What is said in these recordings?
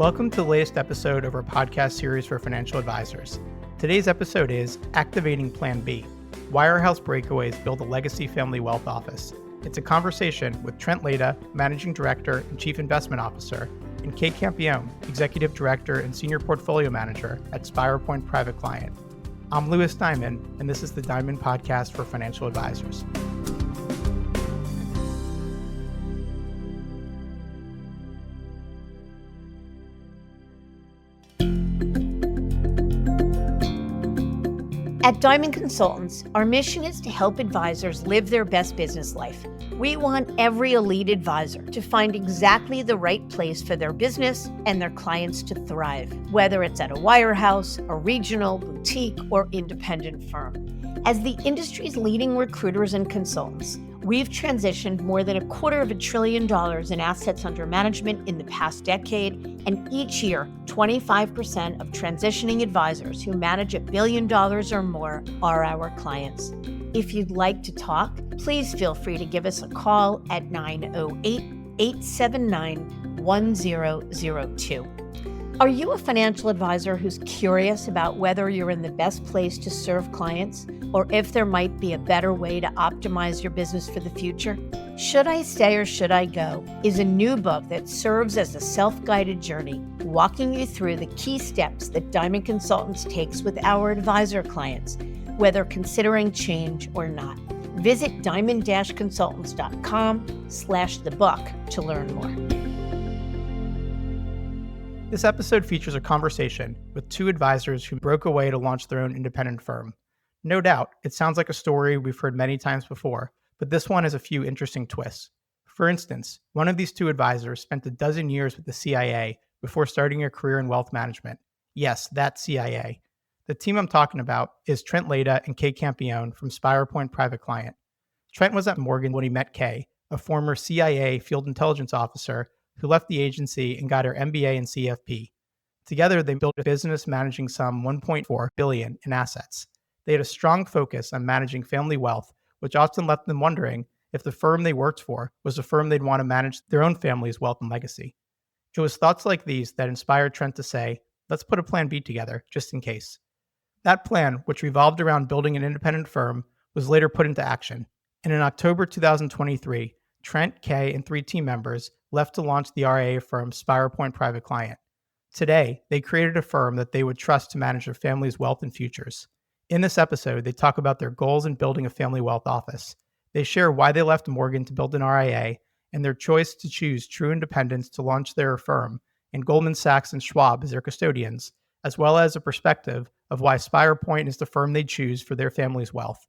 Welcome to the latest episode of our podcast series for financial advisors. Today's episode is Activating Plan B. Wirehouse Breakaways build a legacy family wealth office. It's a conversation with Trent Leyda, Managing Director and Chief Investment Officer, and Kate Campione, Executive Director and Senior Portfolio Manager at SpirePoint Private Client. I'm Louis Diamond, and this is the Diamond Podcast for financial advisors. At Diamond Consultants, our mission is to help advisors live their best business life. We want every elite advisor to find exactly the right place for their business and their clients to thrive, whether it's at a wirehouse, a regional, boutique, or independent firm. As the industry's leading recruiters and consultants, we've transitioned more than $250 billion in assets under management in the past decade, and each year, 25% of transitioning advisors who manage $1 billion or more are our clients. If you'd like to talk, please feel free to give us a call at 908-879-1002. Are you a financial advisor who's curious about whether you're in the best place to serve clients, or if there might be a better way to optimize your business for the future? Should I Stay or Should I Go is a new book that serves as a self-guided journey, walking you through the key steps that Diamond Consultants takes with our advisor clients, whether considering change or not. Visit diamond-consultants.com/thebook to learn more. This episode features a conversation with two advisors who broke away to launch their own independent firm. No doubt, it sounds like a story we've heard many times before, but this one has a few interesting twists. For instance, one of these two advisors spent a dozen years with the CIA before starting a career in wealth management. Yes, that CIA. The team I'm talking about is Trent Leyda and Kate Campione from SpirePoint Private Client. Trent was at Morgan when he met Kay, a former CIA field intelligence officer who left the agency and got her MBA in CFP. Together, they built a business managing some $1.4 billion in assets. They had a strong focus on managing family wealth, which often left them wondering if the firm they worked for was a firm they'd want to manage their own family's wealth and legacy. It was thoughts like these that inspired Trent to say, let's put a plan B together, just in case. That plan, which revolved around building an independent firm, was later put into action. And in October 2023, Trent, Kay, and 3 team members left to launch the RIA firm SpirePoint Private Client. Today, they created a firm that they would trust to manage their family's wealth and futures. In this episode, they talk about their goals in building a family wealth office. They share why they left Morgan to build an RIA and their choice to choose true independence to launch their firm and Goldman Sachs and Schwab as their custodians, as well as a perspective of why SpirePoint is the firm they choose for their family's wealth.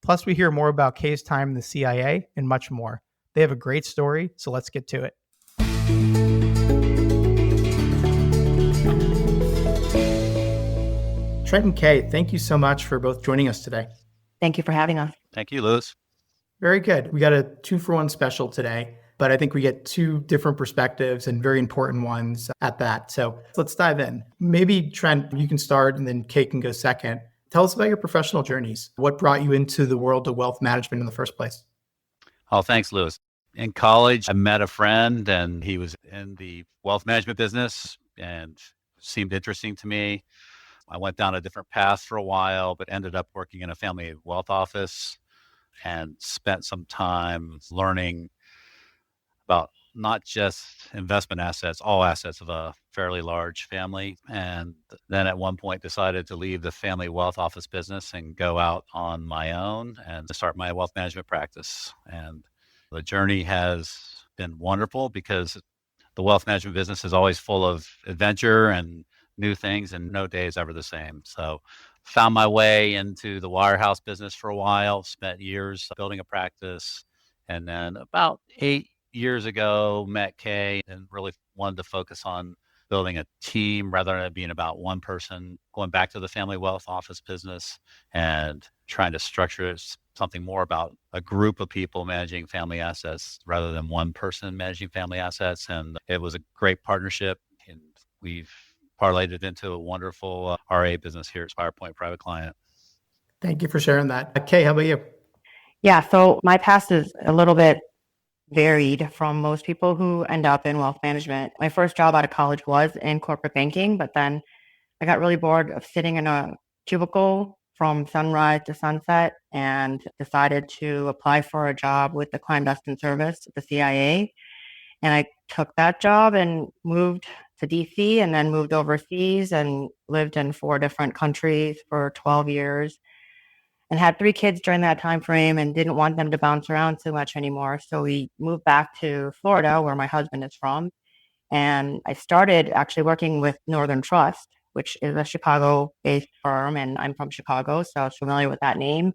Plus, we hear more about Kay's time in the CIA and much more. They have a great story, so let's get to it. Trent and Kay, thank you so much for both joining us today. Thank you for having us. Thank you, Louis. Very good. We got a 2-for-1 special today, but I think we get 2 different perspectives and very important ones at that. So let's dive in. Maybe Trent, you can start and then Kay can go second. Tell us about your professional journeys. What brought you into the world of wealth management in the first place? Oh, thanks, Louis. In college, I met a friend and he was in the wealth management business and seemed interesting to me. I went down a different path for a while, but ended up working in a family wealth office and spent some time learning about not just investment assets, all assets of a fairly large family. And then at one point decided to leave the family wealth office business and go out on my own and start my wealth management practice. And the journey has been wonderful because the wealth management business is always full of adventure and new things, and no day is ever the same. So found my way into the Wirehouse business for a while, spent years building a practice. And then about 8 years ago, met Kay and really wanted to focus on building a team rather than it being about one person, going back to the family wealth office business and trying to structure it something more about a group of people managing family assets rather than one person managing family assets. And it was a great partnership, and we've parlayed it into a wonderful RA business here at SpirePoint Private Client. Thank you for sharing that. Kay, how about you? Yeah, so my past is a little bit varied from most people who end up in wealth management. My first job out of college was in corporate banking, but then I got really bored of sitting in a cubicle from sunrise to sunset and decided to apply for a job with the clandestine service, the CIA. And I took that job and moved to DC and then moved overseas and lived in 4 different countries for 12 years and had 3 kids during that time frame and didn't want them to bounce around too much anymore. So we moved back to Florida, where my husband is from. And I started actually working with Northern Trust, which is a Chicago-based firm, and I'm from Chicago, so I was familiar with that name.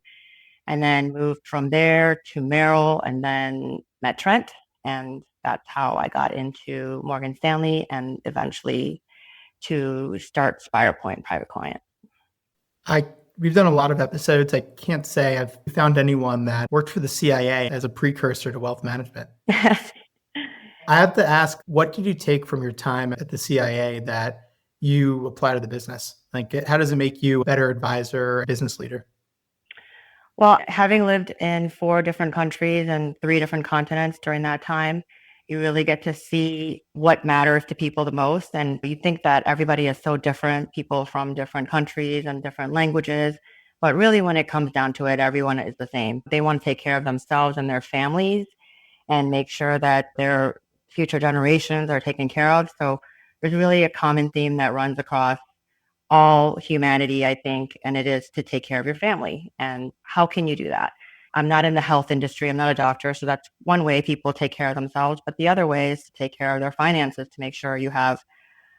And then moved from there to Merrill and then met Trent. And that's how I got into Morgan Stanley and eventually to start SpirePoint Private Client. We've done a lot of episodes. I can't say I've found anyone that worked for the CIA as a precursor to wealth management. I have to ask, what did you take from your time at the CIA that you apply to the business? Like, how does it make you a better advisor, business leader? Well, having lived in 4 different countries and 3 different continents during that time, you really get to see what matters to people the most. And you think that everybody is so different, people from different countries and different languages. But really, when it comes down to it, everyone is the same. They want to take care of themselves and their families and make sure that their future generations are taken care of. So there's really a common theme that runs across all humanity, I think, and it is to take care of your family. And how can you do that? I'm not in the health industry. I'm not a doctor. So that's one way people take care of themselves. But the other way is to take care of their finances, to make sure you have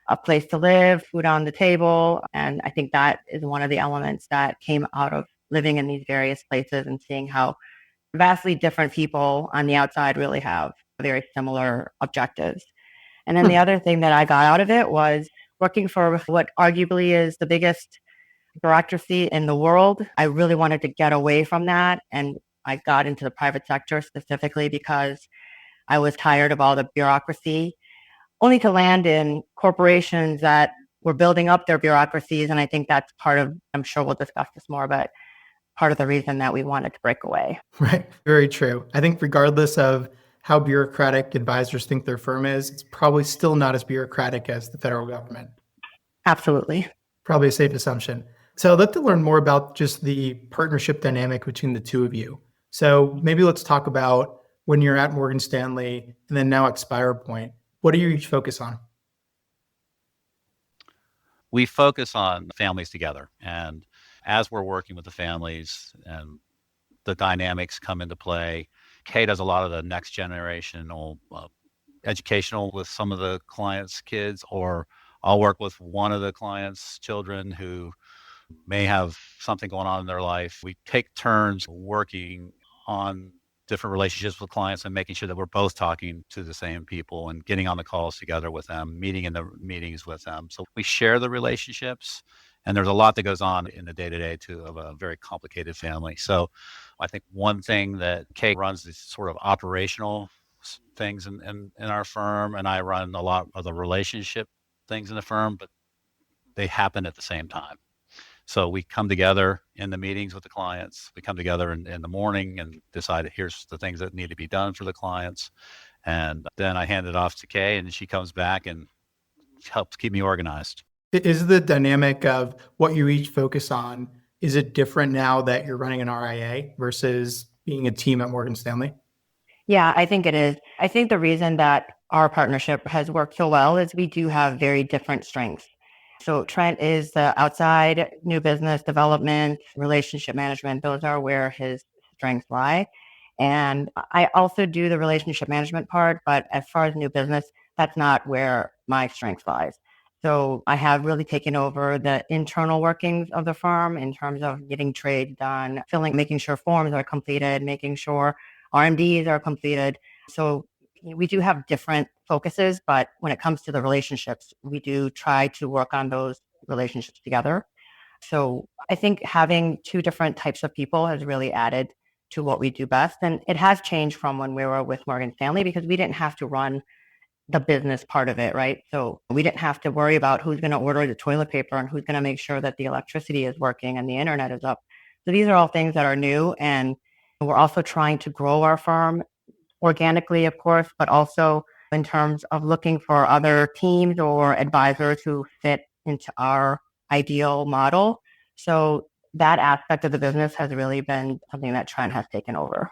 a place to live, food on the table. And I think that is one of the elements that came out of living in these various places and seeing how vastly different people on the outside really have very similar objectives. And then the other thing that I got out of it was working for what arguably is the biggest bureaucracy in the world. I really wanted to get away from that. And I got into the private sector specifically because I was tired of all the bureaucracy, only to land in corporations that were building up their bureaucracies. And I think that's part of, I'm sure we'll discuss this more, but part of the reason that we wanted to break away. Right. Very true. I think regardless of how bureaucratic advisors think their firm is, it's probably still not as bureaucratic as the federal government. Absolutely. Probably a safe assumption. So I'd love to learn more about just the partnership dynamic between the two of you. So maybe let's talk about when you're at Morgan Stanley and then now at SpirePoint. What do you each focus on? We focus on families together. And as we're working with the families and the dynamics come into play, Kay does a lot of the next generational educational with some of the clients' kids, or I'll work with one of the clients' children who may have something going on in their life. We take turns working on different relationships with clients and making sure that we're both talking to the same people and getting on the calls together with them, meeting in the meetings with them. So we share the relationships, and there's a lot that goes on in the day-to-day too of a very complicated family. So I think one thing that Kate runs is sort of operational things in our firm, and I run a lot of the relationship things in the firm, but they happen at the same time. So we come together in the meetings with the clients. We come together in the morning and decide here's the things that need to be done for the clients. And then I hand it off to Kay, and she comes back and helps keep me organized. Is the dynamic of what you each focus on, is it different now that you're running an RIA versus being a team at Morgan Stanley? Yeah, I think it is. I think the reason that our partnership has worked so well is we do have very different strengths. So Trent is the outside new business development, relationship management. Those are where his strengths lie. And I also do the relationship management part, but as far as new business, that's not where my strength lies. So I have really taken over the internal workings of the firm in terms of getting trades done, making sure forms are completed, making sure RMDs are completed. So we do have different focuses, but when it comes to the relationships, we do try to work on those relationships together. So I think having 2 different types of people has really added to what we do best. And it has changed from when we were with Morgan Stanley because we didn't have to run the business part of it, right? So we didn't have to worry about who's going to order the toilet paper and who's going to make sure that the electricity is working and the internet is up. So these are all things that are new. And we're also trying to grow our firm organically, of course, but also in terms of looking for other teams or advisors who fit into our ideal model. So that aspect of the business has really been something that Trent has taken over.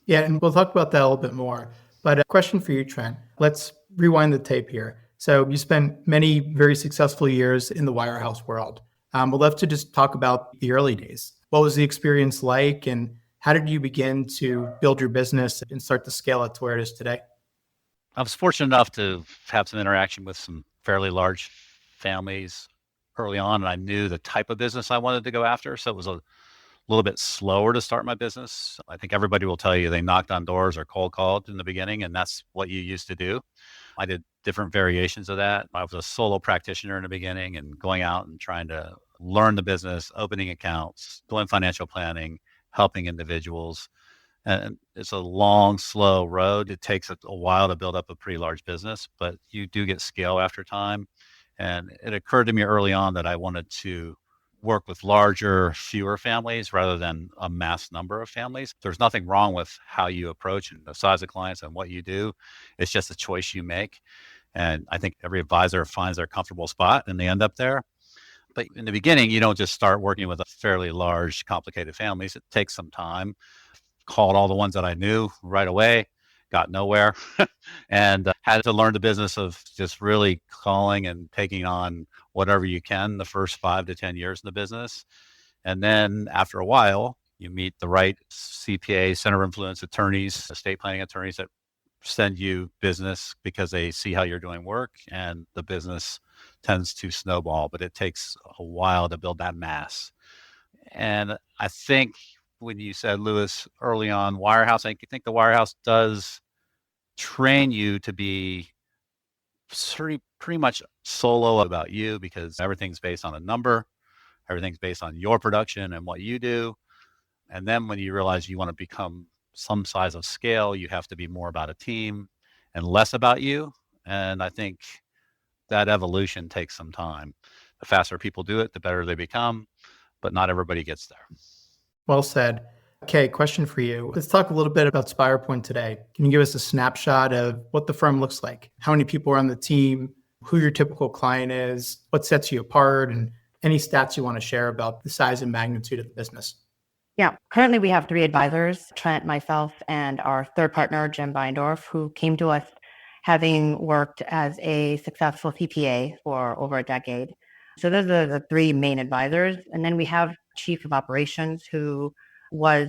Yeah, and we'll talk about that a little bit more. But a question for you, Trent. Let's rewind the tape here. So you spent many very successful years in the Wirehouse world. We'd love to just talk about the early days. What was the experience like, and how did you begin to build your business and start to scale it to where it is today? I was fortunate enough to have some interaction with some fairly large families early on, and I knew the type of business I wanted to go after. So it was a little bit slower to start my business. I think everybody will tell you they knocked on doors or cold called in the beginning, and that's what you used to do. I did different variations of that. I was a solo practitioner in the beginning and going out and trying to learn the business, opening accounts, doing financial planning, helping individuals. And it's a long, slow road. It takes a while to build up a pretty large business, but you do get scale after time. And it occurred to me early on that I wanted to work with larger, fewer families rather than a mass number of families. There's nothing wrong with how you approach and the size of clients and what you do. It's just a choice you make. And I think every advisor finds their comfortable spot and they end up there. But in the beginning, you don't just start working with a fairly large, complicated families. It takes some time. Called all the ones that I knew right away, got nowhere, and had to learn the business of just really calling and taking on whatever you can the first 5 to 10 years in the business. And then after a while, you meet the right CPA, center of influence attorneys, estate planning attorneys that send you business because they see how you're doing work, and the business tends to snowball, but it takes a while to build that mass. And I think when you said, Lewis, early on, Wirehouse, I think the Wirehouse does train you to be pretty much solo about you, because everything's based on a number, everything's based on your production and what you do. And then when you realize you want to become some size of scale, you have to be more about a team and less about you. And I think that evolution takes some time. The faster people do it, the better they become, but not everybody gets there. Well said. Okay, question for you. Let's talk a little bit about SpirePoint today. Can you give us a snapshot of what the firm looks like? How many people are on the team? Who your typical client is? What sets you apart? And any stats you want to share about the size and magnitude of the business? Yeah, currently we have 3 advisors, Trent, myself, and our third partner, Jim Beindorf, who came to us having worked as a successful CPA for over a decade. So those are the 3 main advisors. And then we have Chief of Operations, who was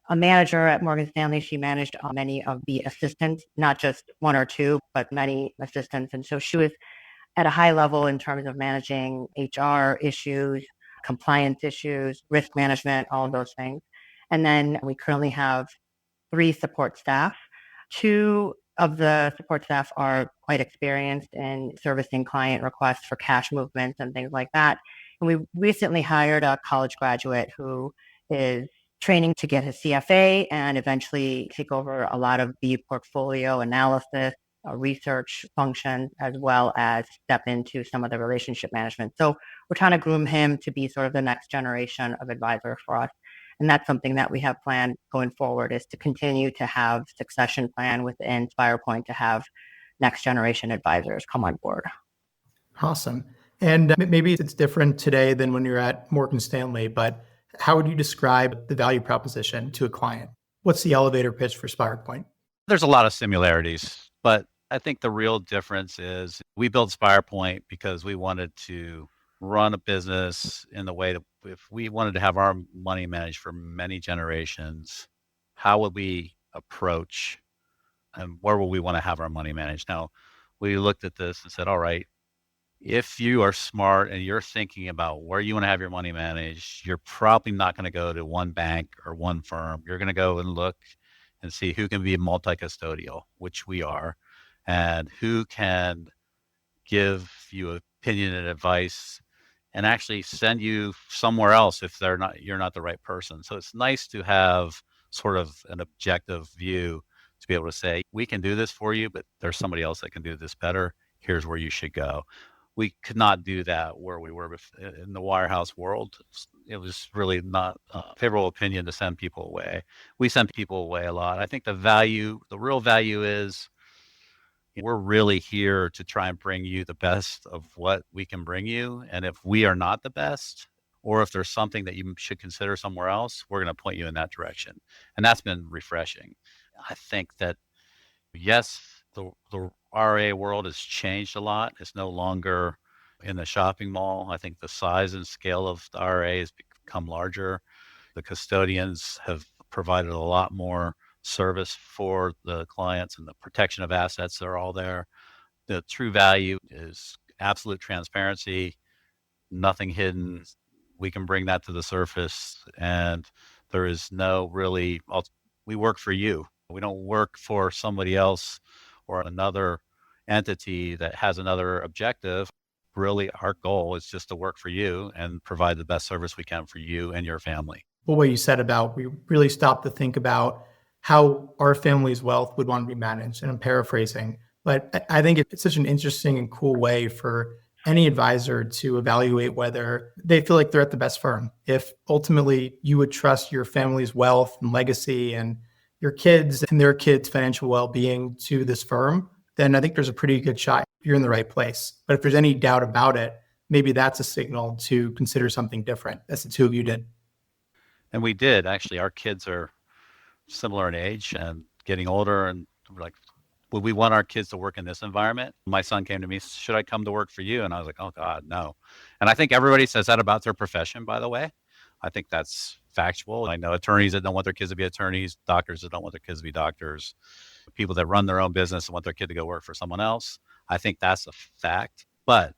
a manager at Morgan Stanley. She managed many of the assistants, not just 1 or 2, but many assistants. And so she was at a high level in terms of managing HR issues, compliance issues, risk management, all of those things. And then we currently have 3 support staff. 2 of the support staff are quite experienced in servicing client requests for cash movements and things like that. And we recently hired a college graduate who is training to get his CFA and eventually take over a lot of the portfolio analysis, research functions, as well as step into some of the relationship management. So we're trying to groom him to be sort of the next generation of advisor for us. And that's something that we have planned going forward, is to continue to have succession plan within SpirePoint to have next generation advisors come on board. Awesome. And maybe it's different today than when you're at Morgan Stanley, but how would you describe the value proposition to a client? What's the elevator pitch for SpirePoint? There's a lot of similarities, but I think the real difference is we built SpirePoint because we wanted to run a business in the way that if we wanted to have our money managed for many generations, how would we approach and where would we want to have our money managed? Now, we looked at this and said, all right, if you are smart and you're thinking about where you want to have your money managed, you're probably not going to go to one bank or one firm. You're going to go and look and see who can be multi-custodial, which we are, and who can give you opinion and advice and actually send you somewhere else if you're not the right person. So it's nice to have sort of an objective view to be able to say, we can do this for you, but there's somebody else that can do this better. Here's where you should go. We could not do that where we were in the Wirehouse world. It was really not a favorable opinion to send people away. We send people away a lot. I think the real value is we're really here to try and bring you the best of what we can bring you. And if we are not the best, or if there's something that you should consider somewhere else, we're going to point you in that direction. And that's been refreshing. I think that, yes, the RA world has changed a lot. It's no longer in the shopping mall. I think the size and scale of the RA has become larger. The custodians have provided a lot more service for the clients, and the protection of assets are all there. The true value is absolute transparency, nothing hidden. We can bring that to the surface, and there is no really, we work for you. We don't work for somebody else or another entity that has another objective. Really, our goal is just to work for you and provide the best service we can for you and your family. Well, what you said about we really stopped to think about how our family's wealth would want to be managed, and I'm paraphrasing, but I think it's such an interesting and cool way for any advisor to evaluate whether they feel like they're at the best firm. If ultimately you would trust your family's wealth and legacy and your kids and their kids' financial well-being to this firm, then I think there's a pretty good shot you're in the right place. But if there's any doubt about it, maybe that's a signal to consider something different, as the two of you did. And we did. Actually, our kids are similar in age and getting older, and we're like, would we want our kids to work in this environment? My son came to me, should I come to work for you? And I was like, oh God, no. And I think everybody says that about their profession, by the way. I think that's factual. I know attorneys that don't want their kids to be attorneys, doctors that don't want their kids to be doctors, people that run their own business and want their kid to go work for someone else. I think that's a fact. But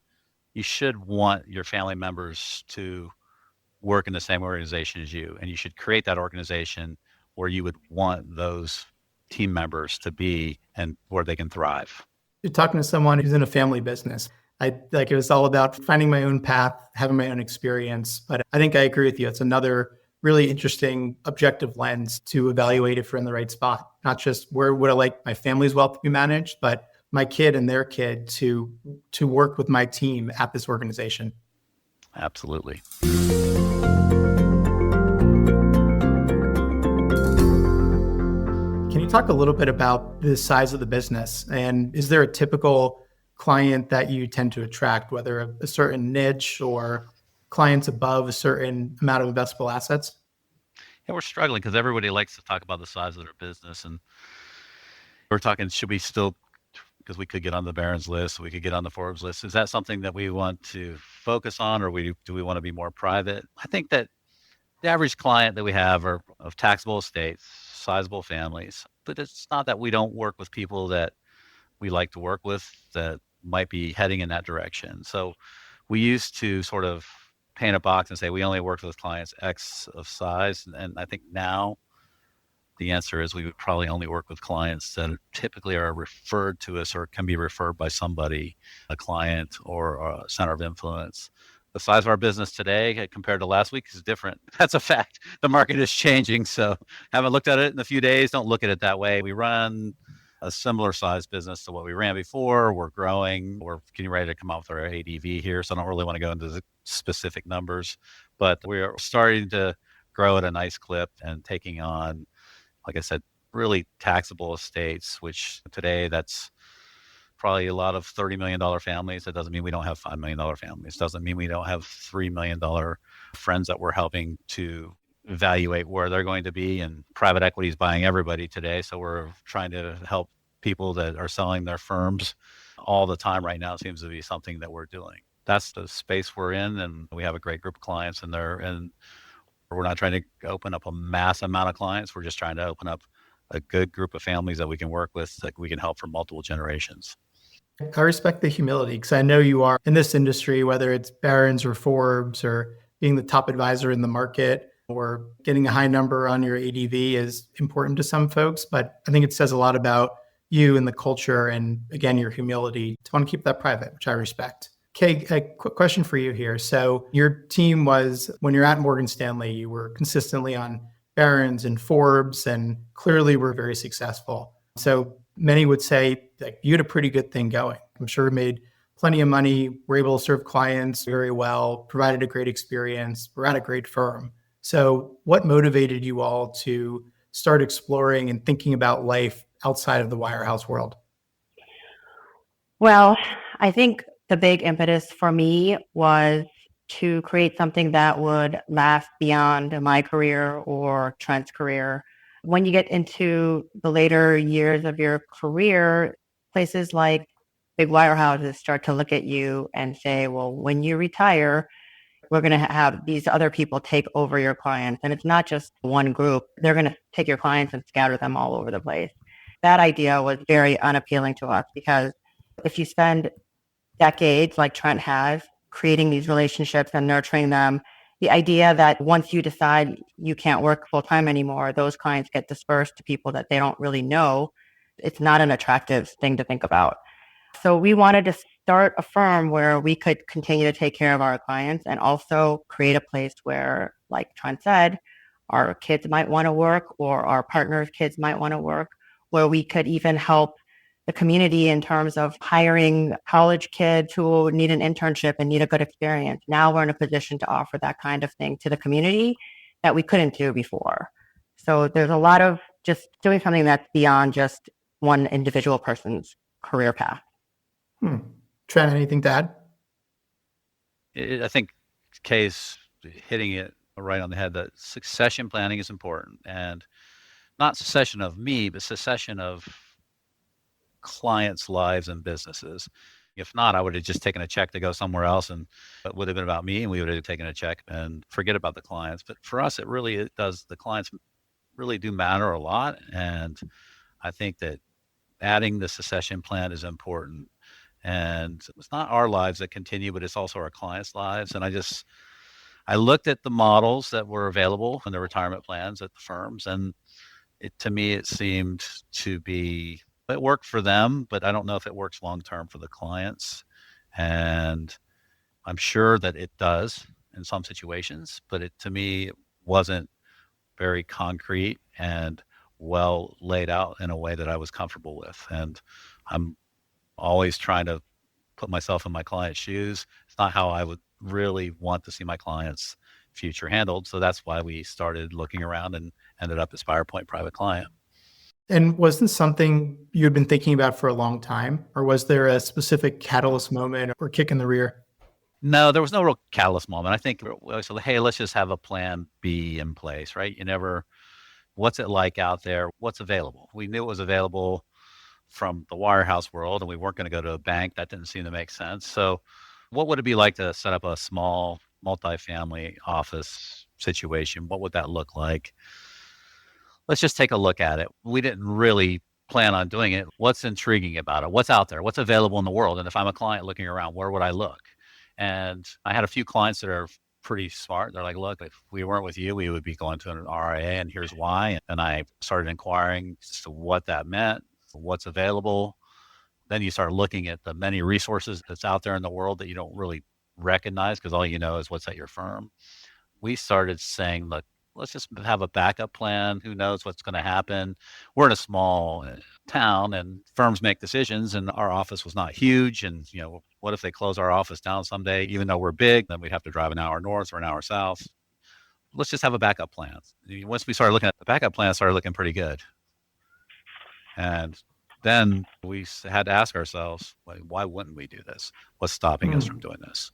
you should want your family members to work in the same organization as you. And you should create that organization where you would want those team members to be and where they can thrive. You're talking to someone who's in a family business. It was all about finding my own path, having my own experience. But I think I agree with you. It's another really interesting objective lens to evaluate if you're in the right spot. Not just where would I like my family's wealth to be managed, but my kid and their kid to work with my team at this organization. Absolutely. Can you talk a little bit about the size of the business? And is there a typical client that you tend to attract, whether a certain niche or clients above a certain amount of investable assets? Yeah, we're struggling because everybody likes to talk about the size of their business. And we're talking, should we still, because we could get on the Barron's list, we could get on the Forbes list. Is that something that we want to focus on, or do we want to be more private? I think that the average client that we have are of taxable estates, sizable families, but it's not that we don't work with people that we like to work with that might be heading in that direction. So we used to sort of paint a box and say we only work with clients X of size. And I think now the answer is we would probably only work with clients that typically are referred to us or can be referred by somebody, a client or a center of influence. The size of our business today compared to last week is different. That's a fact. The market is changing. So haven't looked at it in a few days. Don't look at it that way. We run a similar size business to what we ran before. We're growing. We're getting ready to come out with our ADV here. So I don't really want to go into the specific numbers, but we're starting to grow at a nice clip and taking on, like I said, really taxable estates, which today that's probably a lot of $30 million families. That doesn't mean we don't have $5 million families. Doesn't mean we don't have $3 million friends that we're helping to evaluate where they're going to be. And private equity is buying everybody today. So we're trying to help people that are selling their firms all the time right now. It seems to be something that we're doing. That's the space we're in. And we have a great group of clients in there. And we're not trying to open up a mass amount of clients. We're just trying to open up a good group of families that we can work with, that we can help for multiple generations. I respect the humility because I know you are in this industry, whether it's Barron's or Forbes or being the top advisor in the market or getting a high number on your ADV is important to some folks. But I think it says a lot about you and the culture and, again, your humility to want to keep that private, which I respect. Okay, a quick question for you here. So your team was, when you're at Morgan Stanley, you were consistently on Barron's and Forbes and clearly were very successful. So many would say that you had a pretty good thing going. I'm sure it made plenty of money, were able to serve clients very well, provided a great experience, were at a great firm. So what motivated you all to start exploring and thinking about life outside of the Wirehouse world? Well, I think the big impetus for me was to create something that would last beyond my career or Trent's career. When you get into the later years of your career, places like big wirehouses start to look at you and say, well, when you retire, we're going to have these other people take over your clients. And it's not just one group. They're going to take your clients and scatter them all over the place. That idea was very unappealing to us because if you spend decades, like Trent has, creating these relationships and nurturing them, the idea that once you decide you can't work full time anymore, those clients get dispersed to people that they don't really know, it's not an attractive thing to think about. So we wanted to start a firm where we could continue to take care of our clients and also create a place where, like Trent said, our kids might want to work or our partners' kids might want to work, where we could even help the community in terms of hiring college kids who need an internship and need a good experience. Now we're in a position to offer that kind of thing to the community that we couldn't do before. So there's a lot of just doing something that's beyond just one individual person's career path. Trent, anything to add? I think Kay's hitting it right on the head that succession planning is important, and not succession of me, but succession of clients' lives and businesses. If not, I would have just taken a check to go somewhere else, and it would have been about me, and we would have taken a check and forget about the clients. But for us, it does. The clients really do matter a lot, and I think that adding the succession plan is important. And it's not our lives that continue, but it's also our clients' lives. And I looked at the models that were available in the retirement plans at the firms, and to me, it seemed to be, it worked for them, but I don't know if it works long-term for the clients. And I'm sure that it does in some situations, but to me, it wasn't very concrete and well laid out in a way that I was comfortable with. And I'm always trying to put myself in my client's shoes. It's not how I would really want to see my client's future handled. So that's why we started looking around and ended up at SpirePoint Private Client. And was this something you had been thinking about for a long time, or was there a specific catalyst moment or kick in the rear? No, there was no real catalyst moment. I think we said, hey, let's just have a plan B in place, right? What's it like out there? What's available? We knew it was available from the Wirehouse world, and we weren't going to go to a bank. That didn't seem to make sense. So what would it be like to set up a small multifamily office situation? What would that look like? Let's just take a look at it. We didn't really plan on doing it. What's intriguing about it? What's out there? What's available in the world? And if I'm a client looking around, where would I look? And I had a few clients that are pretty smart. They're like, look, if we weren't with you, we would be going to an RIA, and here's why. And I started inquiring as to what that meant, what's available. Then you start looking at the many resources that's out there in the world that you don't really recognize because all you know is what's at your firm. We started saying, look, let's just have a backup plan. Who knows what's going to happen? We're in a small town and firms make decisions, and our office was not huge. And, what if they close our office down someday? Even though we're big, then we'd have to drive an hour north or an hour south. Let's just have a backup plan. Once we started looking at the backup plan, it started looking pretty good. And then we had to ask ourselves, why wouldn't we do this? What's stopping us from doing this?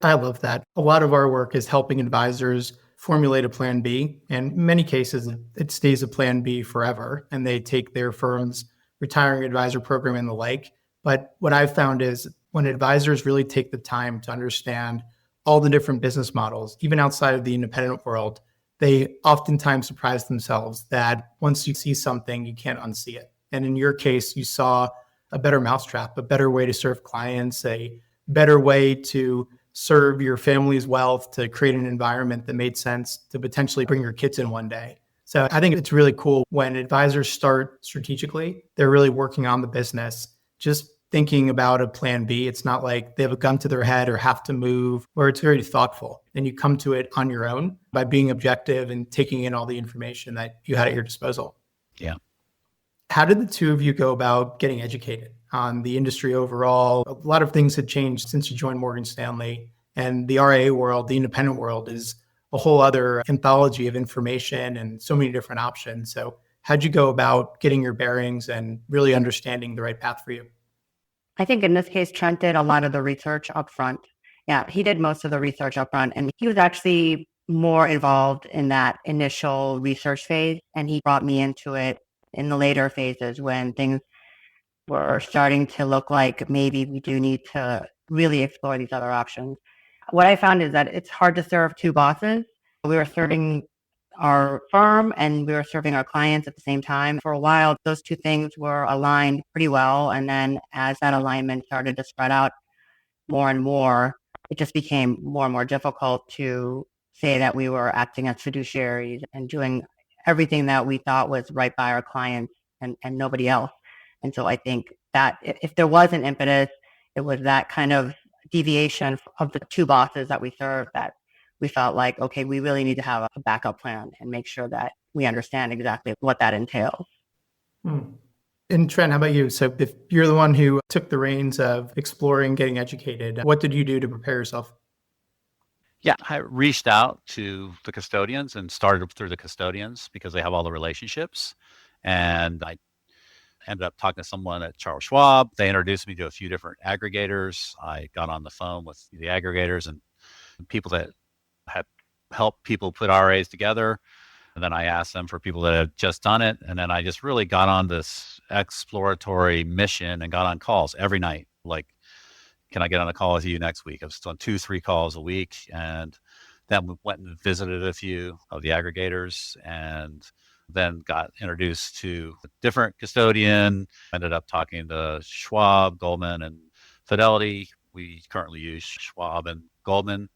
I love that. A lot of our work is helping advisors formulate a plan B. And in many cases, it stays a plan B forever, and they take their firm's retiring advisor program and the like. But what I've found is when advisors really take the time to understand all the different business models, even outside of the independent world, they oftentimes surprise themselves that once you see something, you can't unsee it. And in your case, you saw a better mousetrap, a better way to serve clients, a better way to serve your family's wealth, to create an environment that made sense to potentially bring your kids in one day. So I think it's really cool when advisors start strategically, they're really working on the business, just thinking about a plan B. It's not like they have a gun to their head or have to move, where it's very thoughtful. And you come to it on your own by being objective and taking in all the information that you had at your disposal. Yeah. How did the two of you go about getting educated on the industry overall. A lot of things had changed since you joined Morgan Stanley, and the RIA world, the independent world, is a whole other anthology of information and so many different options. So how'd you go about getting your bearings and really understanding the right path for you? I think in this case, Trent did a lot of the research up front. Yeah, he did most of the research up front, and he was actually more involved in that initial research phase. And he brought me into it in the later phases when things were starting to look like maybe we do need to really explore these other options. What I found is that it's hard to serve two bosses. We were serving our firm and we were serving our clients at the same time. For a while, those two things were aligned pretty well. And then as that alignment started to spread out more and more, it just became more and more difficult to say that we were acting as fiduciaries and doing everything that we thought was right by our clients and nobody else. And so I think that if there was an impetus, it was that kind of deviation of the two bosses that we serve that we felt like, okay, we really need to have a backup plan and make sure that we understand exactly what that entails. And Trent, how about you? So if you're the one who took the reins of exploring, getting educated, what did you do to prepare yourself? Yeah, I reached out to the custodians and started through the custodians because they have all the relationships. And I ended up talking to someone at Charles Schwab. They introduced me to a few different aggregators. I got on the phone with the aggregators and people that had helped people put RAs together. And then I asked them for people that had just done it. And then I just really got on this exploratory mission and got on calls every night. Like, can I get on a call with you next week? I was on 2-3 calls a week. And then we went and visited a few of the aggregators and then got introduced to a different custodian. Ended up talking to Schwab, Goldman, and Fidelity. We currently use Schwab and Goldman.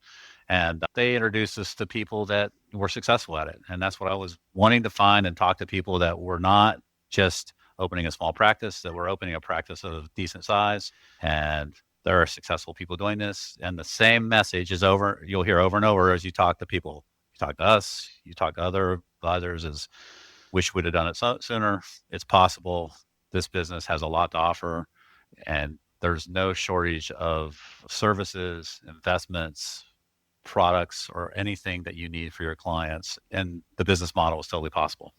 And they introduced us to people that were successful at it. And that's what I was wanting to find and talk to people that were not just opening a small practice, that were opening a practice of decent size. And there are successful people doing this. And the same message is you'll hear over and over as you talk to people. You talk to us, you talk to other advisors, is wish we'd have done it sooner. It's possible. This business has a lot to offer. And there's no shortage of services, investments, products, or anything that you need for your clients. And the business model is totally possible.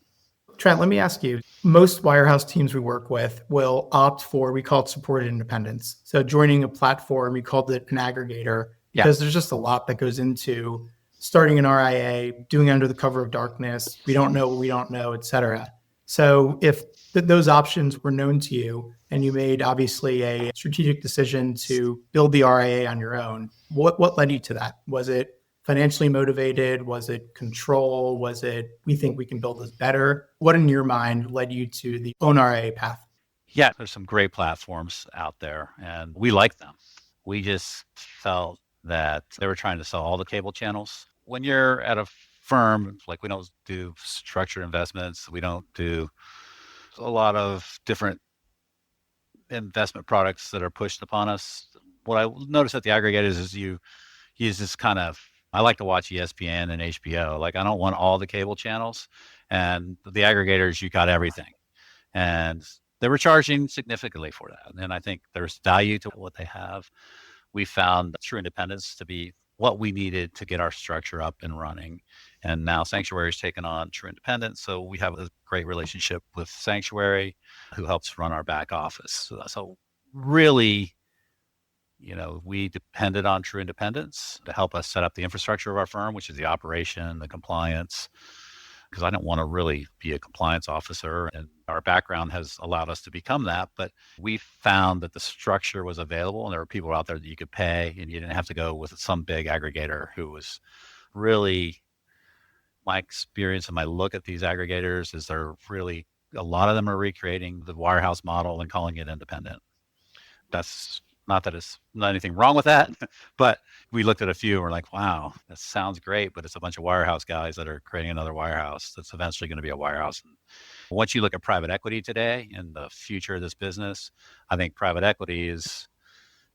Trent, let me ask you, most Wirehouse teams we work with will opt for, we call it supported independence. So joining a platform, we called it an aggregator, because there's just a lot that goes into starting an RIA, doing under the cover of darkness. We don't know what we don't know, et cetera. So if those options were known to you and you made obviously a strategic decision to build the RIA on your own, what led you to that? Was it financially motivated? Was it control? Was it, we think we can build this better? What in your mind led you to the own RIA path? Yeah, there's some great platforms out there and we like them. We just felt that they were trying to sell all the cable channels. When you're at a firm, like we don't do structured investments, we don't do a lot of different investment products that are pushed upon us. What I noticed at the aggregators is you use this kind of, I like to watch ESPN and HBO. Like I don't want all the cable channels, and the aggregators, you got everything. And they were charging significantly for that. And I think there's value to what they have. We found true independence to be what we needed to get our structure up and running. And now Sanctuary's taken on true independence. So we have a great relationship with Sanctuary, who helps run our back office. So really, we depended on true independence to help us set up the infrastructure of our firm, which is the operation, the compliance, because I didn't want to really be a compliance officer. And our background has allowed us to become that. But we found that the structure was available and there were people out there that you could pay and you didn't have to go with some big aggregator who was really, my experience and my look at these aggregators is they're really, a lot of them are recreating the Wirehouse model and calling it independent. That's not that it's not anything wrong with that, but we looked at a few and we're like, wow, that sounds great, but it's a bunch of Wirehouse guys that are creating another Wirehouse that's eventually going to be a Wirehouse. And once you look at private equity today and the future of this business, I think private equity is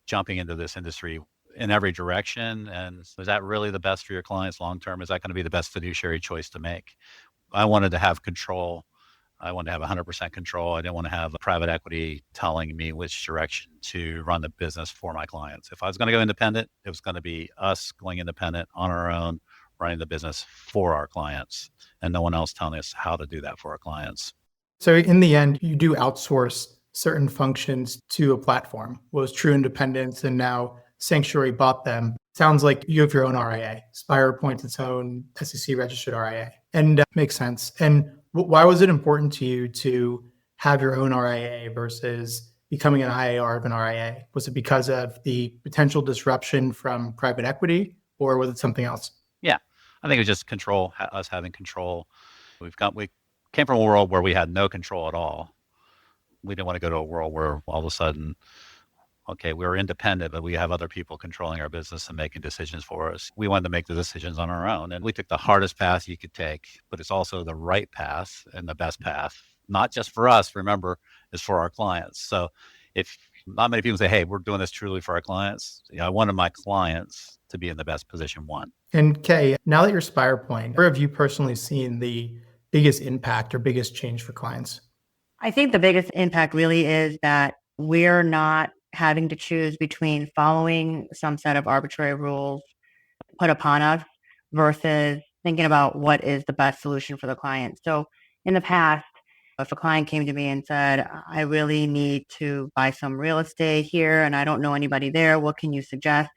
jumping into this industry in every direction. And is that really the best for your clients long term? Is that going to be the best fiduciary choice to make? I wanted to have control I wanted to have 100% control. I didn't want to have private equity telling me which direction to run the business for my clients. If I was going to go independent, it was going to be us going independent on our own, running the business for our clients, and no one else telling us how to do that for our clients. So in the end, you do outsource certain functions to a platform. Was True Independence, and now Sanctuary bought them. Sounds like you have your own RIA. SpirePoint's its own SEC registered RIA, and makes sense. And why was it important to you to have your own RIA versus becoming an IAR of an RIA? Was it because of the potential disruption from private equity, or was it something else? Yeah, I think it was just control, us having control. We came from a world where we had no control at all. We didn't want to go to a world where all of a sudden, okay, we're independent, but we have other people controlling our business and making decisions for us. We wanted to make the decisions on our own. And we took the hardest path you could take, but it's also the right path and the best path, not just for us, remember, is for our clients. So if not many people say, hey, we're doing this truly for our clients, I wanted my clients to be in the best position one. And Kay, now that you're SpirePoint, where have you personally seen the biggest impact or biggest change for clients? I think the biggest impact really is that we're not having to choose between following some set of arbitrary rules put upon us versus thinking about what is the best solution for the client. So in the past, if a client came to me and said, I really need to buy some real estate here and I don't know anybody there, what can you suggest?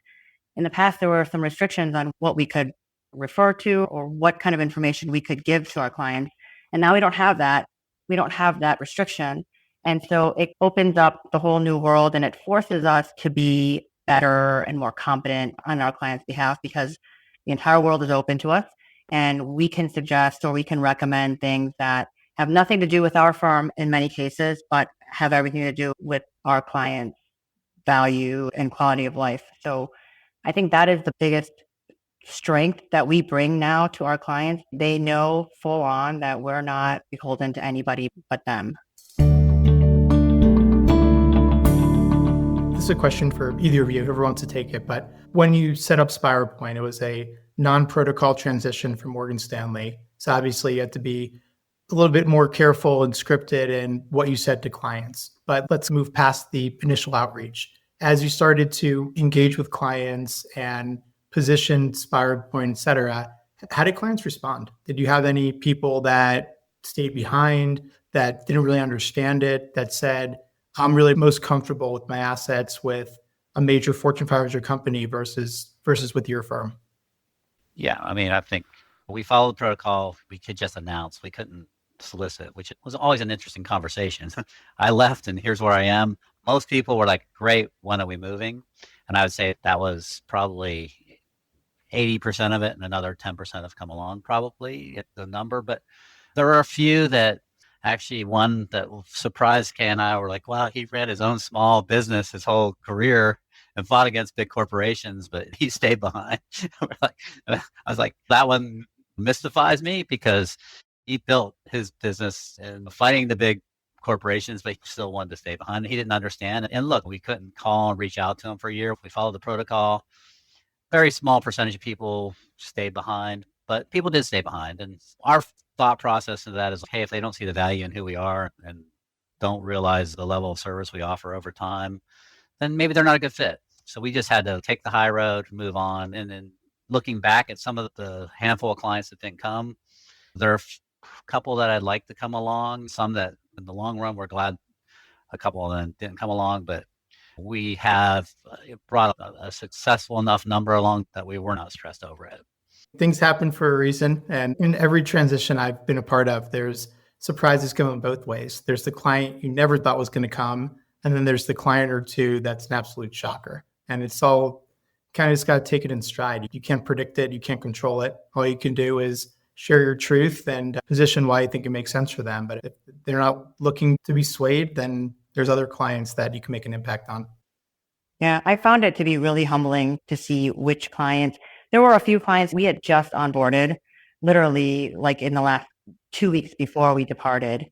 In the past, there were some restrictions on what we could refer to or what kind of information we could give to our clients. And now we don't have that. We don't have that restriction. And so it opens up the whole new world and it forces us to be better and more competent on our clients' behalf because the entire world is open to us and we can suggest or we can recommend things that have nothing to do with our firm in many cases, but have everything to do with our clients' value and quality of life. So I think that is the biggest strength that we bring now to our clients. They know full on that we're not beholden to anybody but them. This is a question for either of you, whoever wants to take it. But when you set up SpirePoint, it was a non-protocol transition from Morgan Stanley. So obviously you had to be a little bit more careful and scripted in what you said to clients. But let's move past the initial outreach. As you started to engage with clients and position SpirePoint, et cetera, how did clients respond? Did you have any people that stayed behind, that didn't really understand it, that said, I'm really most comfortable with my assets with a major Fortune 500 company versus with your firm? Yeah, I mean, I think we followed protocol. We could just announce. We couldn't solicit, which was always an interesting conversation. I left and here's where I am. Most people were like, great, when are we moving? And I would say that was probably 80% of it and another 10% have come along, probably the number. But there were a few that actually, one that surprised Kay and I, were like, wow, he ran his own small business his whole career and fought against big corporations, but he stayed behind. I was like, that one mystifies me because he built his business and fighting the big corporations, but he still wanted to stay behind. He didn't understand. And look, we couldn't call and reach out to him for a year. We followed the protocol. Very small percentage of people stayed behind, but people did stay behind. And our thought process of that is, hey, if they don't see the value in who we are and don't realize the level of service we offer over time, then maybe they're not a good fit. So we just had to take the high road, move on. And then looking back at some of the handful of clients that didn't come, there are a couple that I'd like to come along, some that in the long run, we're glad a couple of them didn't come along, but we have brought a successful enough number along that we were not stressed over it. Things happen for a reason. And in every transition I've been a part of, there's surprises going both ways. There's the client you never thought was going to come. And then there's the client or two that's an absolute shocker. And it's all kind of just got to take it in stride. You can't predict it. You can't control it. All you can do is share your truth and position why you think it makes sense for them. But if they're not looking to be swayed, then there's other clients that you can make an impact on. Yeah, I found it to be really humbling to see which clients. There were a few clients we had just onboarded, literally like in the last 2 weeks before we departed.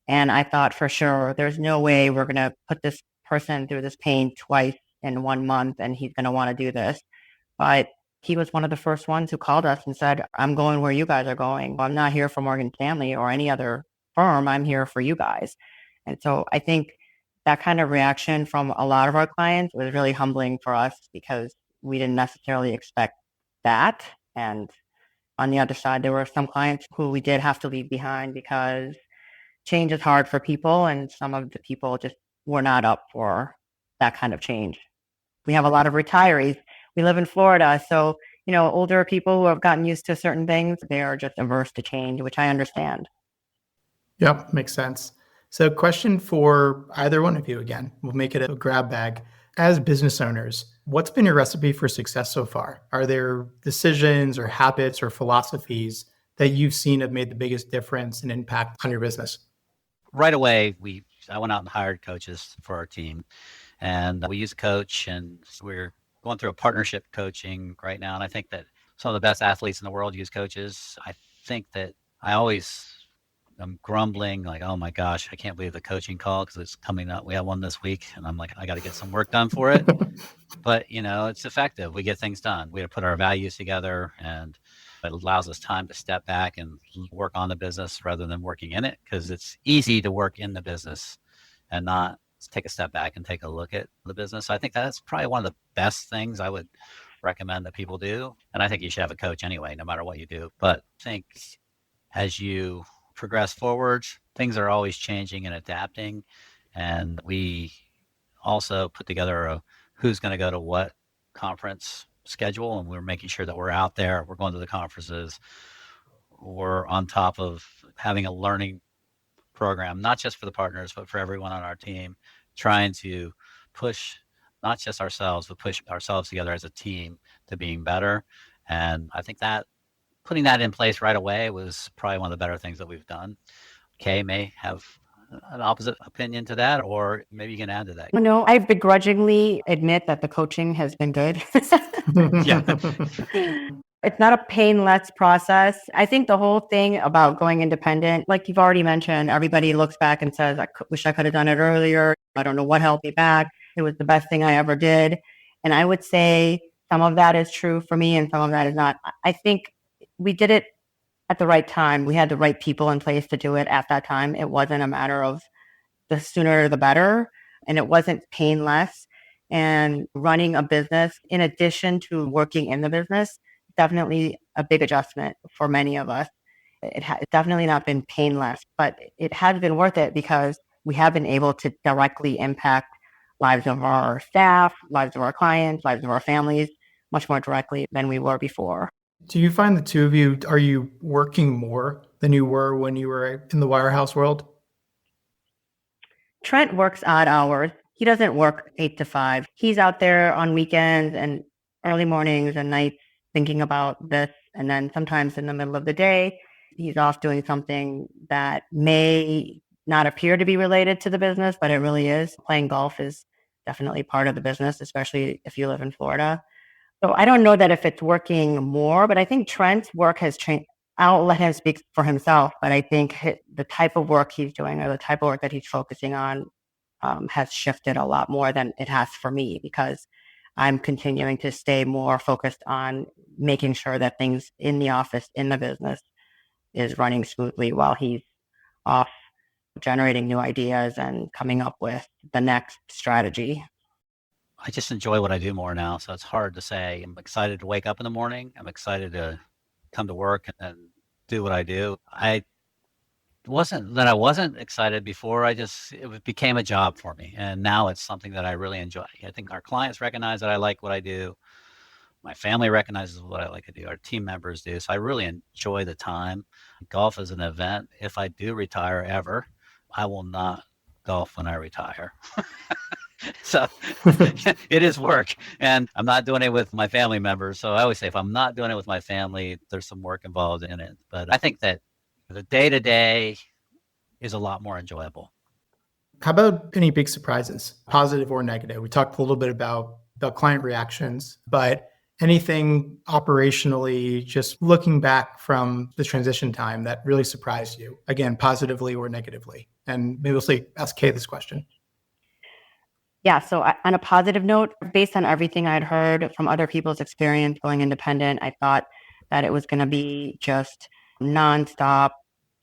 And I thought for sure, there's no way we're going to put this person through this pain twice in 1 month and he's going to want to do this. But he was one of the first ones who called us and said, I'm going where you guys are going. I'm not here for Morgan Stanley or any other firm. I'm here for you guys. And so I think that kind of reaction from a lot of our clients was really humbling for us because we didn't necessarily expect that. And on the other side, there were some clients who we did have to leave behind because change is hard for people, and some of the people just were not up for that kind of change. We have a lot of retirees. We live in Florida, so older people who have gotten used to certain things, they are just averse to change, which I understand. Yep, makes sense. So, question for either one of you again. We'll make it a grab bag. As business owners, what's been your recipe for success so far? Are there decisions or habits or philosophies that you've seen have made the biggest difference and impact on your business? Right away, I went out and hired coaches for our team, and we use a coach, and we're going through a partnership coaching right now. And I think that some of the best athletes in the world use coaches. I think that I always am grumbling like, oh my gosh, I can't believe the coaching call because it's coming up. We have one this week, and I'm like, I got to get some work done for it. But it's effective. We get things done. We have to put our values together, and it allows us time to step back and work on the business rather than working in it, because it's easy to work in the business and not take a step back and take a look at the business. So I think that's probably one of the best things I would recommend that people do. And I think you should have a coach anyway, no matter what you do. But I think as you progress forward, things are always changing and adapting. And we also put together a who's going to go to what conference schedule, and we're making sure that we're out there, we're going to the conferences, we're on top of having a learning program, not just for the partners, but for everyone on our team, trying to push not just ourselves, but push ourselves together as a team to being better. And I think that putting that in place right away was probably one of the better things that we've done. Kay may have an opposite opinion to that, or maybe you can add to that. No, I begrudgingly admit that the coaching has been good. Yeah. It's not a painless process. I think the whole thing about going independent, like you've already mentioned, everybody looks back and says, I wish I could have done it earlier. I don't know what held me back. It was the best thing I ever did. And I would say some of that is true for me and some of that is not. I think we did it at the right time. We had the right people in place to do it at that time. It wasn't a matter of the sooner the better, and it wasn't painless. And running a business, in addition to working in the business, definitely a big adjustment for many of us. It's definitely not been painless, but it has been worth it because we have been able to directly impact lives of our staff, lives of our clients, lives of our families, much more directly than we were before. Do you find the two of you, are you working more than you were when you were in the Wirehouse world? Trent works odd hours. He doesn't work 8 to 5. He's out there on weekends and early mornings and nights thinking about this. And then sometimes in the middle of the day, he's off doing something that may not appear to be related to the business, but it really is. Playing golf is definitely part of the business, especially if you live in Florida. So I don't know that if it's working more, but I think Trent's work has changed. I'll let him speak for himself, but I think the type of work he's doing or the type of work that he's focusing on has shifted a lot more than it has for me, because I'm continuing to stay more focused on making sure that things in the office, in the business, is running smoothly while he's off generating new ideas and coming up with the next strategy. I just enjoy what I do more now, so it's hard to say. I'm excited to wake up in the morning. I'm excited to come to work and do what I do. I wasn't excited before. It became a job for me, and now it's something that I really enjoy. I think our clients recognize that I like what I do. My family recognizes what I like to do. Our team members do. So I really enjoy the time. Golf is an event. If I do retire ever, I will not golf when I retire. So it is work, and I'm not doing it with my family members. So I always say, if I'm not doing it with my family, there's some work involved in it. But I think that the day-to-day is a lot more enjoyable. How about any big surprises, positive or negative? We talked a little bit about client reactions, but anything operationally, just looking back from the transition time that really surprised you, again, positively or negatively? And maybe we'll ask Kay this question. Yeah, so on a positive note, based on everything I'd heard from other people's experience going independent, I thought that it was going to be just nonstop,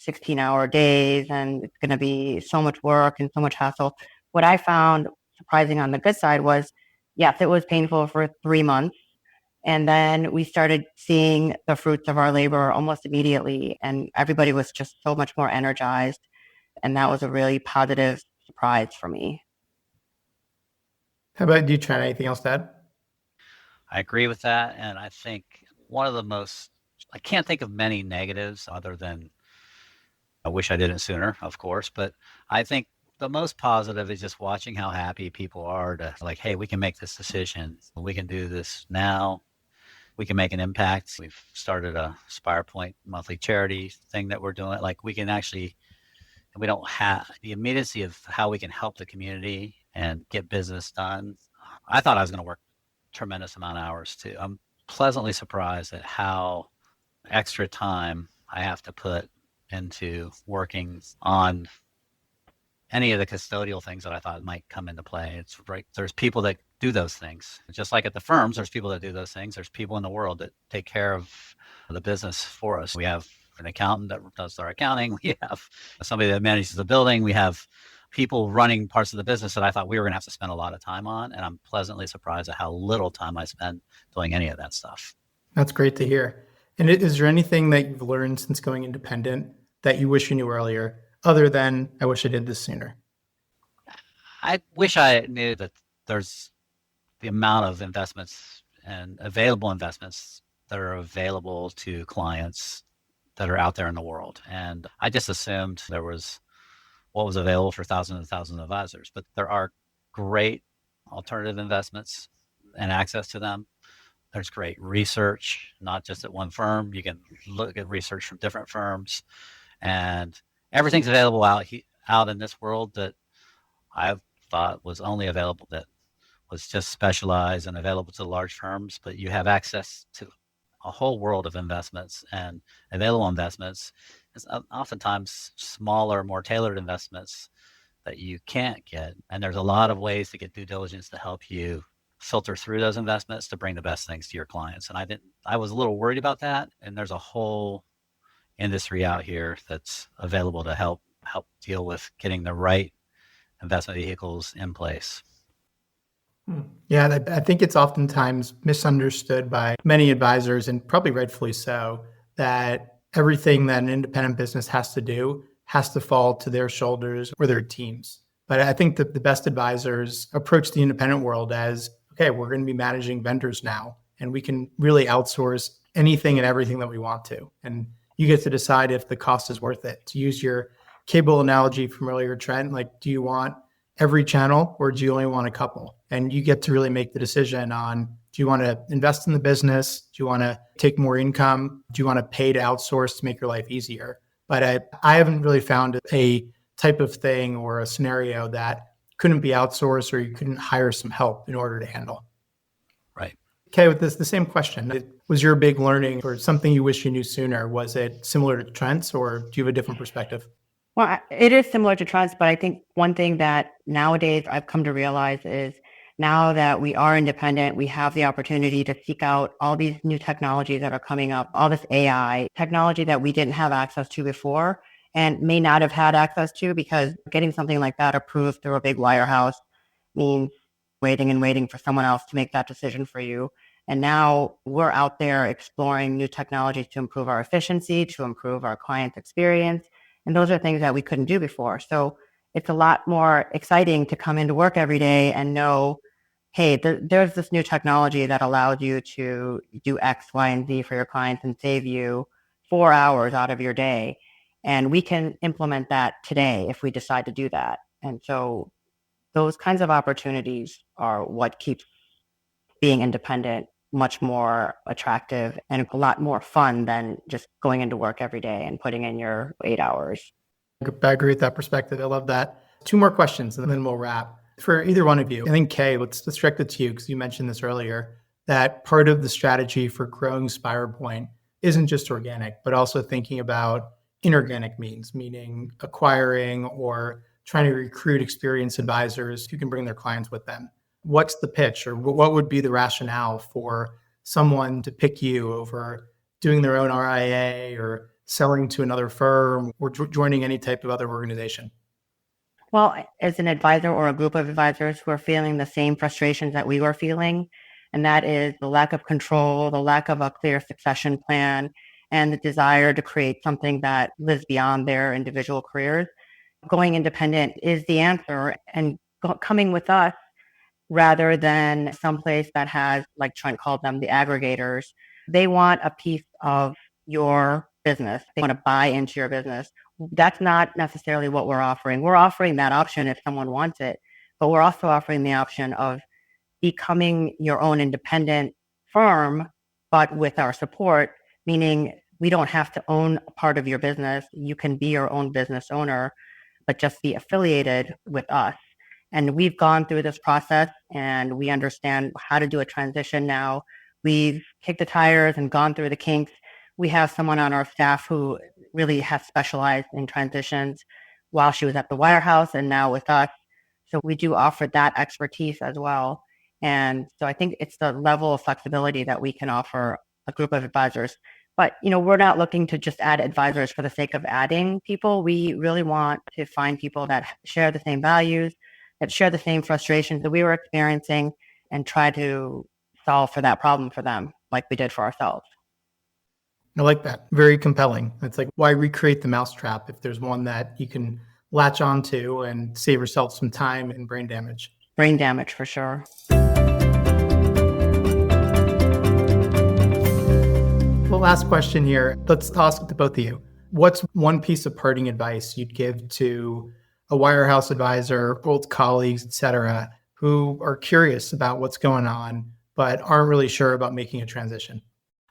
16-hour days and it's going to be so much work and so much hassle. What I found surprising on the good side was, yes, it was painful for 3 months. And then we started seeing the fruits of our labor almost immediately. And everybody was just so much more energized. And that was a really positive surprise for me. How about you, Trent? Anything else to add? I agree with that. And I think one of the most, I can't think of many negatives other than I wish I did it sooner, of course, but I think the most positive is just watching how happy people are to like, hey, we can make this decision. We can do this now. We can make an impact. We've started a SpirePoint monthly charity thing that we're doing. Like we can actually, we don't have the immediacy of how we can help the community and get business done. I thought I was going to work tremendous amount of hours too. I'm pleasantly surprised at how extra time I have to put into working on any of the custodial things that I thought might come into play. It's right. There's people that do those things. Just like at the firms, there's people that do those things. There's people in the world that take care of the business for us. We have an accountant that does our accounting. We have somebody that manages the building. We have people running parts of the business that I thought we were going to have to spend a lot of time on. And I'm pleasantly surprised at how little time I spend doing any of that stuff. That's great to hear. And is there anything that you've learned since going independent that you wish you knew earlier, other than I wish I did this sooner? I wish I knew that there's the amount of investments and available investments that are available to clients that are out there in the world. And I just assumed there was what was available for thousands and thousands of advisors, but there are great alternative investments and access to them. There's great research, not just at one firm. You can look at research from different firms, and everything's available out in this world that I thought was only available, that was just specialized and available to large firms. But you have access to a whole world of investments and available investments. It's oftentimes smaller, more tailored investments that you can't get. And there's a lot of ways to get due diligence to help you filter through those investments to bring the best things to your clients. And I was a little worried about that. And there's a whole industry out here that's available to help deal with getting the right investment vehicles in place. Yeah, I think it's oftentimes misunderstood by many advisors, and probably rightfully so, that everything that an independent business has to do has to fall to their shoulders or their teams. But I think that the best advisors approach the independent world as, okay, we're going to be managing vendors now, and we can really outsource anything and everything that we want to. And you get to decide if the cost is worth it. To use your cable analogy from earlier, Trent, like, do you want every channel or do you only want a couple? And you get to really make the decision on, do you want to invest in the business? Do you want to take more income? Do you want to pay to outsource to make your life easier? But I haven't really found a type of thing or a scenario that couldn't be outsourced or you couldn't hire some help in order to handle. Right. Okay, with this, the same question. Was your big learning or something you wish you knew sooner? Was it similar to Trent's, or do you have a different perspective? Well, it is similar to trust, but I think one thing that nowadays I've come to realize is now that we are independent, we have the opportunity to seek out all these new technologies that are coming up, all this AI technology that we didn't have access to before and may not have had access to, because getting something like that approved through a big wirehouse means waiting and waiting for someone else to make that decision for you. And now we're out there exploring new technologies to improve our efficiency, to improve our client experience. And those are things that we couldn't do before. So it's a lot more exciting to come into work every day and know, hey, there's this new technology that allows you to do X, Y, and Z for your clients and save you 4 hours out of your day. And we can implement that today if we decide to do that. And so those kinds of opportunities are what keeps being independent much more attractive and a lot more fun than just going into work every day and putting in your 8 hours. I agree with that perspective. I love that. 2 more questions and then we'll wrap. For either one of you, I think Kay, let's direct it to you because you mentioned this earlier, that part of the strategy for growing SpirePoint isn't just organic, but also thinking about inorganic means, meaning acquiring or trying to recruit experienced advisors who can bring their clients with them. What's the pitch, or what would be the rationale for someone to pick you over doing their own RIA or selling to another firm or joining any type of other organization? Well, as an advisor or a group of advisors who are feeling the same frustrations that we were feeling, and that is the lack of control, the lack of a clear succession plan, and the desire to create something that lives beyond their individual careers, going independent is the answer. And coming with us rather than someplace that has, like Trent called them, the aggregators, they want a piece of your business. They want to buy into your business. That's not necessarily what we're offering. We're offering that option if someone wants it, but we're also offering the option of becoming your own independent firm, but with our support, meaning we don't have to own a part of your business. You can be your own business owner, but just be affiliated with us. And we've gone through this process and we understand how to do a transition now. We've kicked the tires and gone through the kinks. We have someone on our staff who really has specialized in transitions while she was at the Wirehouse and now with us. So we do offer that expertise as well. And so I think it's the level of flexibility that we can offer a group of advisors. But, we're not looking to just add advisors for the sake of adding people. We really want to find people that share the same values, that share the same frustrations that we were experiencing, and try to solve for that problem for them like we did for ourselves. I like that. Very compelling. It's like, why recreate the mousetrap if there's one that you can latch onto and save yourself some time and brain damage? Brain damage for sure. Well, last question here. Let's toss it to both of you. What's one piece of parting advice you'd give to a Wirehouse advisor, old colleagues, et cetera, who are curious about what's going on, but aren't really sure about making a transition?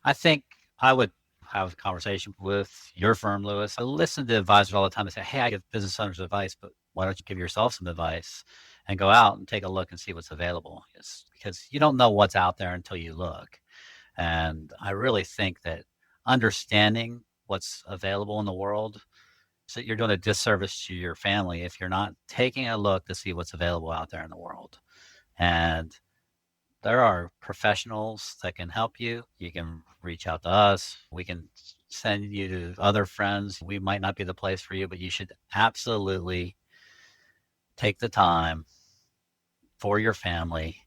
I think I would have a conversation with your firm, Lewis. I listen to advisors all the time and say, hey, I give business owners advice, but why don't you give yourself some advice and go out and take a look and see what's available? It's because you don't know what's out there until you look. And I really think that understanding what's available in the world, so you're doing a disservice to your family if you're not taking a look to see what's available out there in the world. And there are professionals that can help you. You can reach out to us. We can send you to other friends. We might not be the place for you, but you should absolutely take the time for your family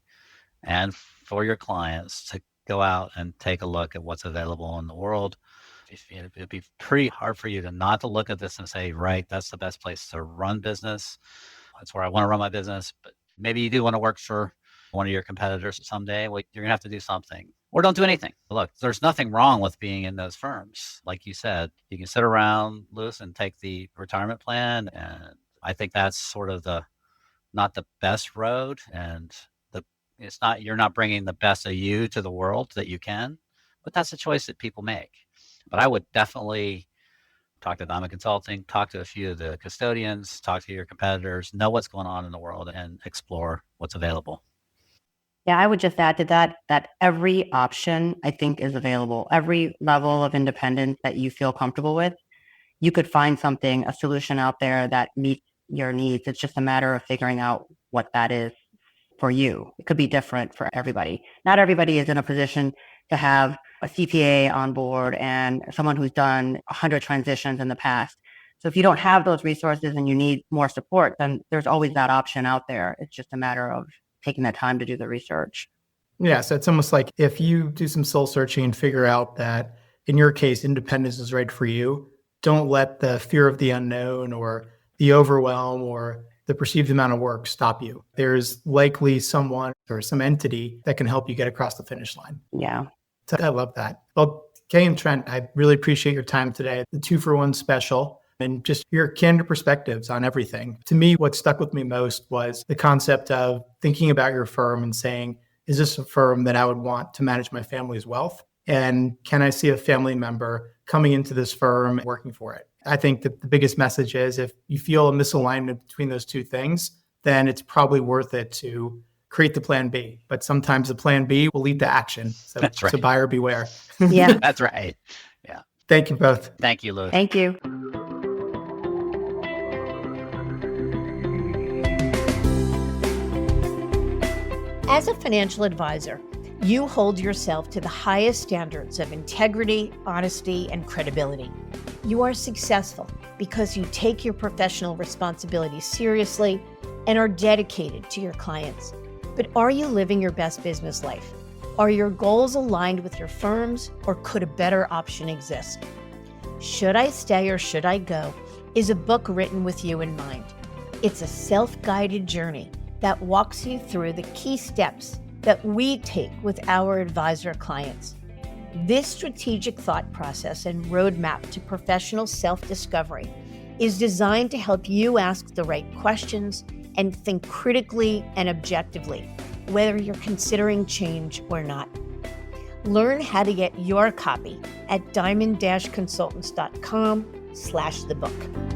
and for your clients to go out and take a look at what's available in the world. It'd be pretty hard for you to not to look at this and say, right, that's the best place to run business. That's where I want to run my business. But maybe you do want to work for one of your competitors someday. Well, you're going to have to do something or don't do anything. Look, there's nothing wrong with being in those firms. Like you said, you can sit around, Lewis, and take the retirement plan. And I think that's sort of not the best road. And you're not bringing the best of you to the world that you can, but that's a choice that people make. But I would definitely talk to Diamond Consulting, talk to a few of the custodians, talk to your competitors, know what's going on in the world and explore what's available. Yeah, I would just add to that every option I think is available. Every level of independence that you feel comfortable with, you could find a solution out there that meets your needs. It's just a matter of figuring out what that is for you. It could be different for everybody. Not everybody is in a position to have a CPA on board and someone who's done 100 transitions in the past. So if you don't have those resources and you need more support, then there's always that option out there. It's just a matter of taking that time to do the research. Yeah, so it's almost like if you do some soul searching and figure out that in your case, independence is right for you, don't let the fear of the unknown or the overwhelm or the perceived amount of work stop you. There's likely someone or some entity that can help you get across the finish line. Yeah. So I love that. Well, Kay and Trent, I really appreciate your time today. The 2-for-1 special and just your candid perspectives on everything. To me, what stuck with me most was the concept of thinking about your firm and saying, is this a firm that I would want to manage my family's wealth? And can I see a family member coming into this firm and working for it? I think that the biggest message is if you feel a misalignment between those two things, then it's probably worth it to create the plan B. But sometimes the plan B will lead to action. So, That's right. So buyer beware. Yeah. That's right. Yeah. Thank you both. Thank you, Lewis. Thank you. As a financial advisor, you hold yourself to the highest standards of integrity, honesty, and credibility. You are successful because you take your professional responsibilities seriously and are dedicated to your clients. But are you living your best business life? Are your goals aligned with your firm's, or could a better option exist? Should I Stay or Should I Go is a book written with you in mind. It's a self-guided journey that walks you through the key steps that we take with our advisor clients. This strategic thought process and roadmap to professional self-discovery is designed to help you ask the right questions and think critically and objectively, whether you're considering change or not. Learn how to get your copy at diamond-consultants.com/thebook.